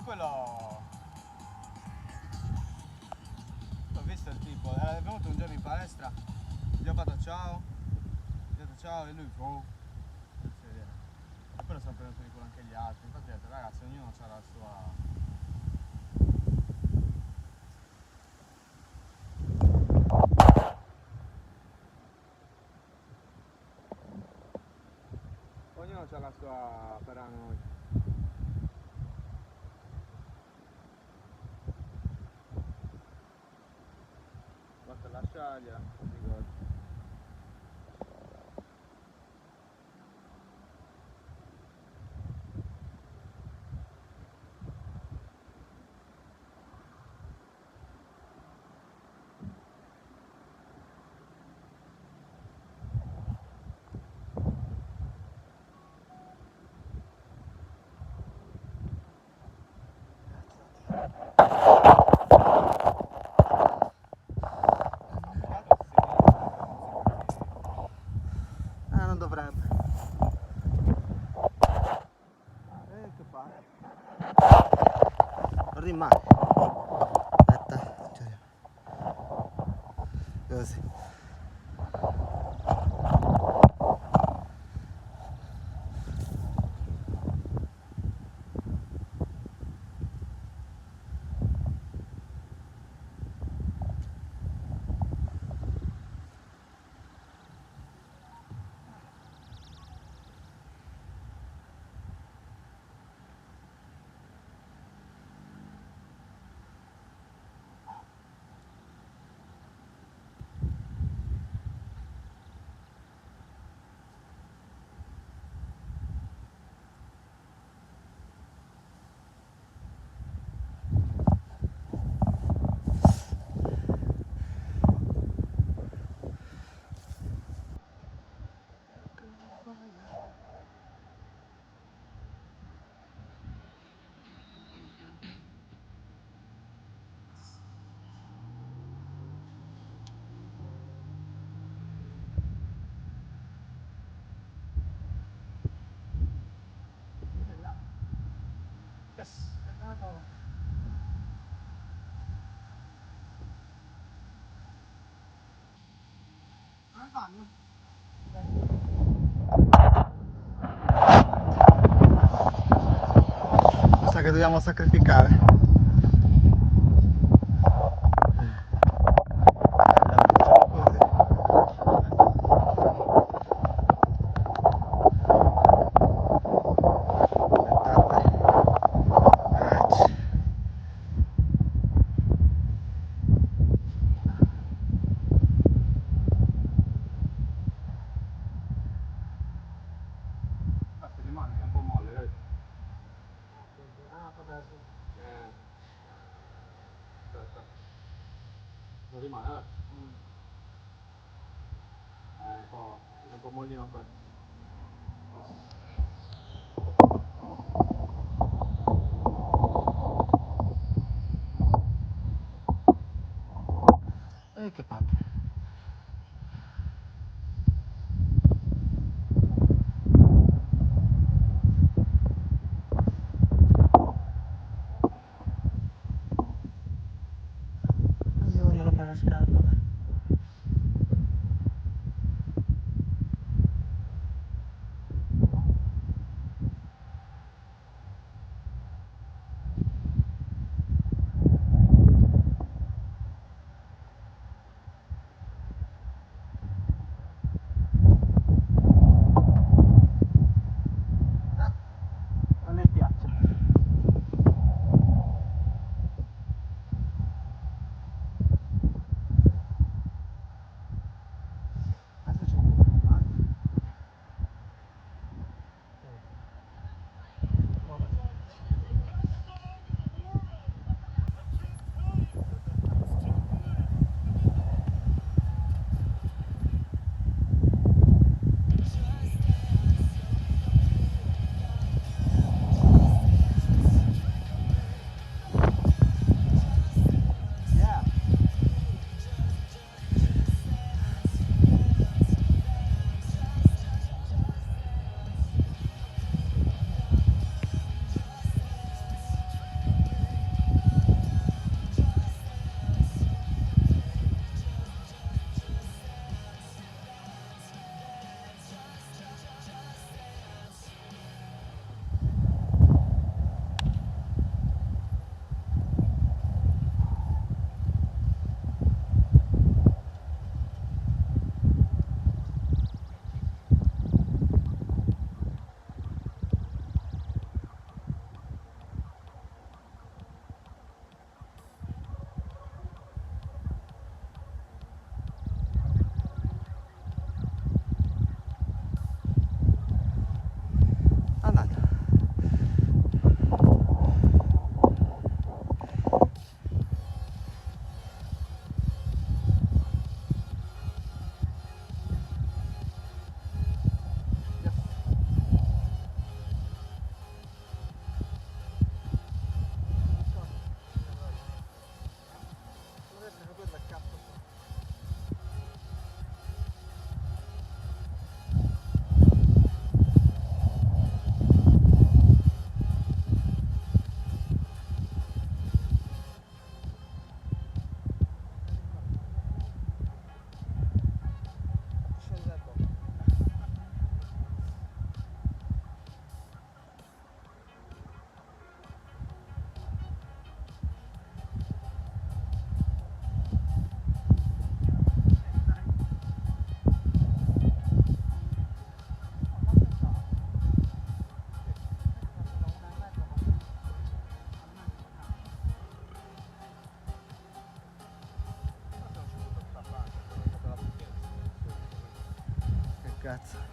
comunque l'ho visto il tipo, è venuto un giorno in palestra, gli ho fatto ciao, gli ho detto ciao e lui e poi lo sono preso di culo anche gli altri, infatti ho detto ragazzi ognuno ha la sua. Ognuno ha la sua paranoia. Basta lasciargliela, si gode. Non dovrebbe. Che fa? Non rimane. Aspetta, cioè. Così. Yes, come fanno? Sa che dobbiamo sacrificare. Rimane un po' molle, vedi? Ah, vabbè, sì. Aspetta. Non rimane, un po' mollino qua. Che palle. Devo rompere la scarpa. cazzo.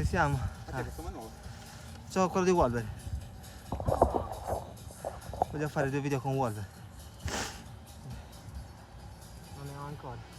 Siamo? Come nuovo? C'ho quello di Wolverine. Voglio fare 2 video con Wolverine. Non ne ho ancora.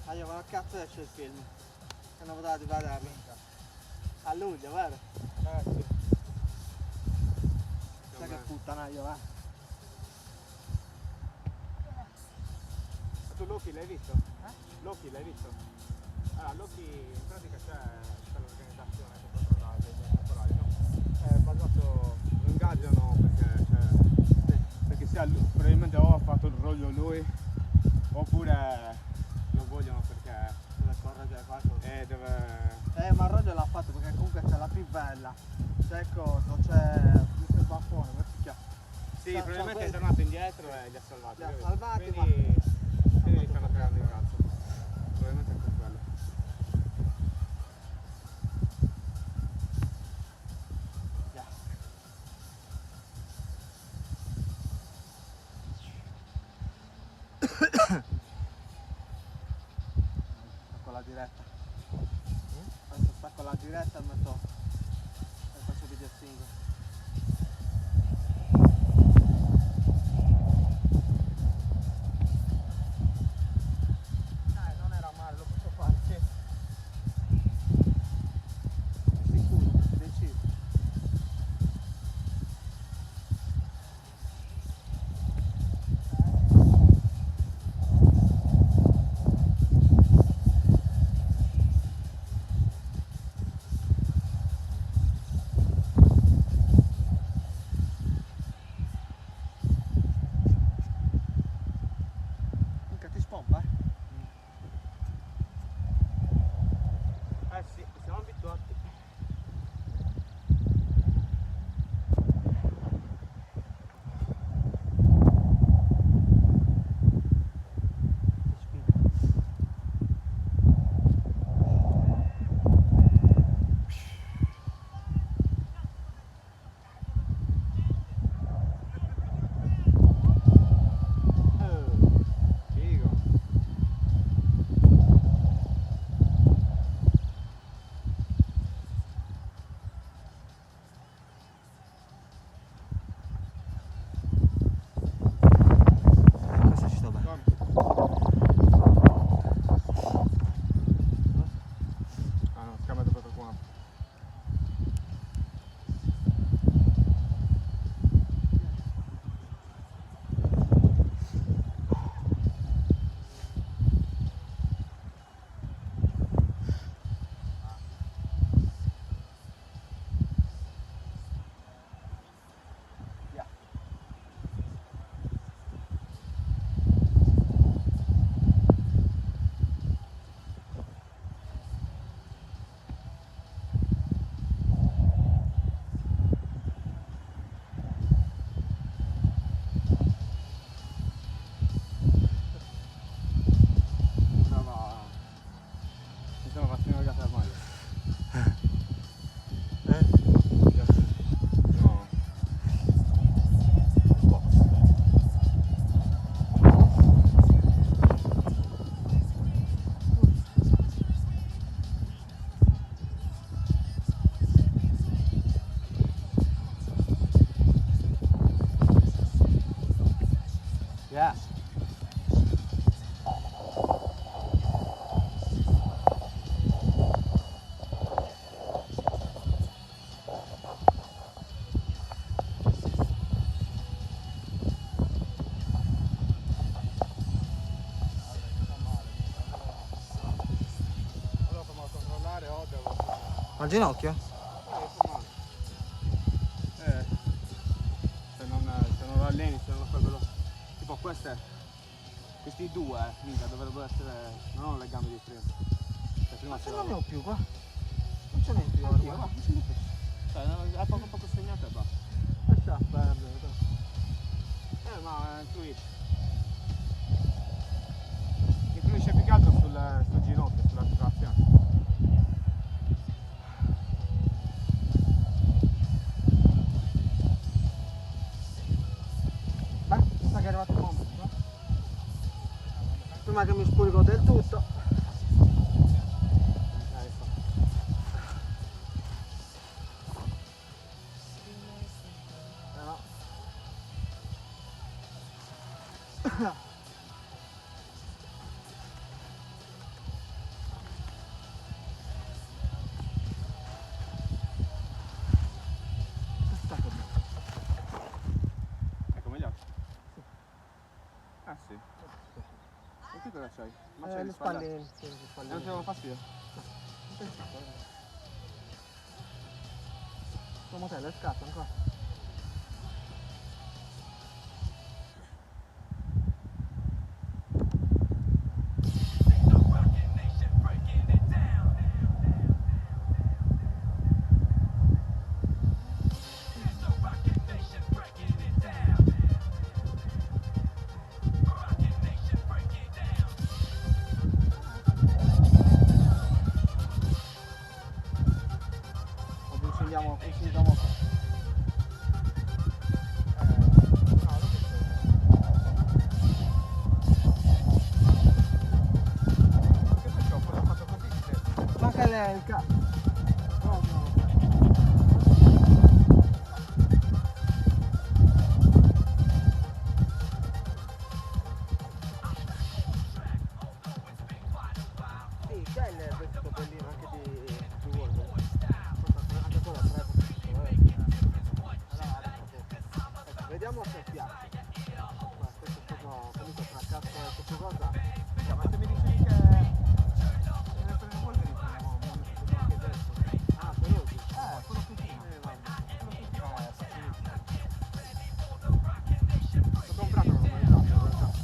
Ma quando cazzo esce il film? Che non potete vederlo? A luglio, vero? Sì. Sai che puttanaio, Ma tu Loki l'hai visto? Loki l'hai visto? Allora, Loki in pratica c'è l'organizzazione che controlla degli enti temporali, no? È basato, lo ingaggiano perché sia lui, probabilmente o ha fatto il roglio lui, oppure lo vogliono perché deve correggere qualcosa. deve... Ma il roglio l'ha fatto perché comunque c'è la più bella. C'è coso, c'è il baffone, come si chiama? Sì, probabilmente è tornato indietro e li ha salvati. Li ha salvati, quindi li stanno cagando in cazzo. Probabilmente è per quello. Stacco la diretta. Adesso stacco la diretta e metto e faccio video singolo. Non era male, lo posso fare, sì. Sicuro, deciso. Al ginocchio? Se non lo alleni, se non lo fai quello. Tipo questi due, mica, dovrebbero essere. Non ho le gambe di prima. Cioè, prima Ma ce c'era. non ne ho più qua. Non ce n'è più ora. Anch'io, va, cioè, è poco segnato e basta. Lascia perdere. Ma influisce più che altro sul ginocchio, sull'articolazione. Beh, mi sa che è arrivato il momento, no? Prima che mi spurgo del tutto. È come gli altri? Sì. E tu cosa c'hai? Ma c'hai Le le spalle? spalle, sì, le spalle. Non ti devo fastidio? Tuo motello è scatto ancora. Incendiamo qua. Manca lei il capo. Sì, c'è il vestito bellino anche di Wolverine. Anche quello è vediamo se piace. Ma questo è stato comunque fraccasso questa cosa. Ma se mi dicevi che nel prendere Wolverine prendiamo anche adesso. Ah, per oggi? Quello piccino. Vabbè. Quello piccino è facilissimo. L'ho comprato, non l'ho mai usato in realtà.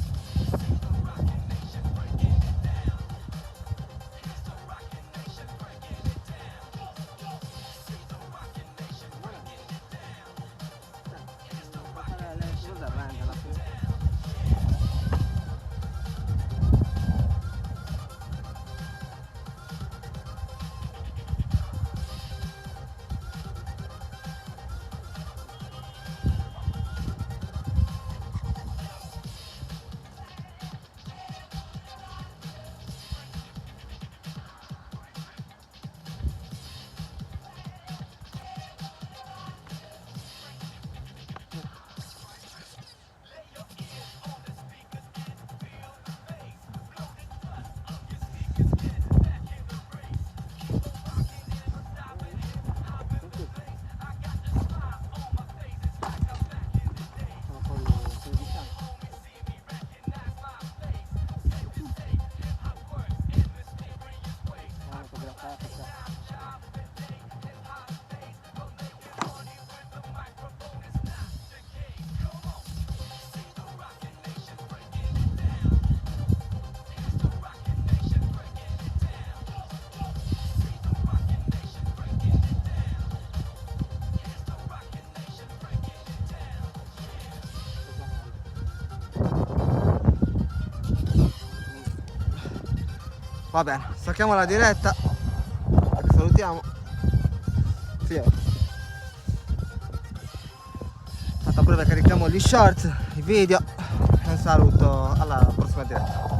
Va bene, stacchiamo la diretta. Salutiamo. Sì. Fatta pure carichiamo gli short, i video. Un saluto alla prossima diretta.